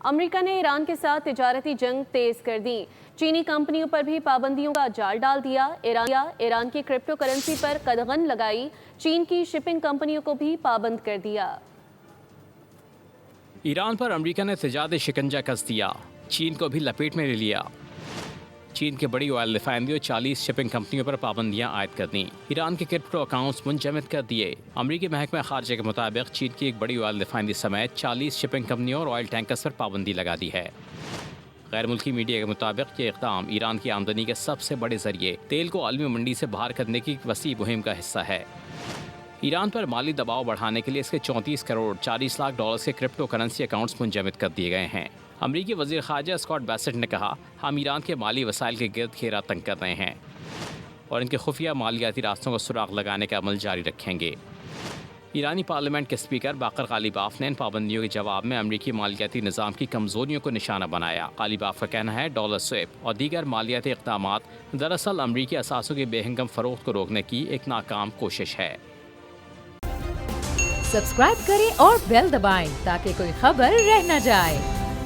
امریکہ نے ایران کے ساتھ تجارتی جنگ تیز کر دی۔ چینی کمپنیوں پر بھی پابندیوں کا جال ڈال دیا۔ ایران کی کرپٹو کرنسی پر قدغن لگائی۔ چین کی شپنگ کمپنیوں کو بھی پابند کر دیا۔ ایران پر امریکہ نے تجارتی شکنجہ کس دیا۔ چین کو بھی لپیٹ میں لے لیا۔ چین کے بڑی آئل ریفائنریوں 40 شپنگ کمپنیوں پر پابندیاں عائد کر دیں۔ ایران کے کرپٹو اکاؤنٹس منجمد کر دیے۔ امریکی محکمہ خارجہ کے مطابق چین کی ایک بڑی آئل ریفائنری سمیت 40 شپنگ کمپنیوں اور آئل ٹینکرز پر پابندی لگا دی ہے۔ غیر ملکی میڈیا کے مطابق یہ اقدام ایران کی آمدنی کے سب سے بڑے ذریعے تیل کو عالمی منڈی سے باہر کرنے کی وسیع مہم کا حصہ ہے۔ ایران پر مالی دباؤ بڑھانے کے لیے اس کے 34 کروڑ 40 لاکھ ڈالرز کے کرپٹو کرنسی اکاؤنٹس منجمد کر دیے گئے ہیں۔ امریکی وزیر خارجہ اسکاٹ بیسٹ نے کہا، ہم ایران کے مالی وسائل کے گرد گھیرا تنگ کر رہے ہیں اور ان کے خفیہ مالیاتی راستوں کو سراغ لگانے کا عمل جاری رکھیں گے۔ ایرانی پارلیمنٹ کے اسپیکر باقر غالیباف نے ان پابندیوں کے جواب میں امریکی مالیاتی نظام کی کمزوریوں کو نشانہ بنایا۔ غالیباف کا کہنا ہے ڈالر سویپ اور دیگر مالیاتی اقدامات دراصل امریکی اثاثوں کے بے ہنگم فروخت کو روکنے کی ایک ناکام کوشش ہے۔ سبسکرائب کریں اور بیل دبائیں تاکہ کوئی خبر رہ نہ جائے۔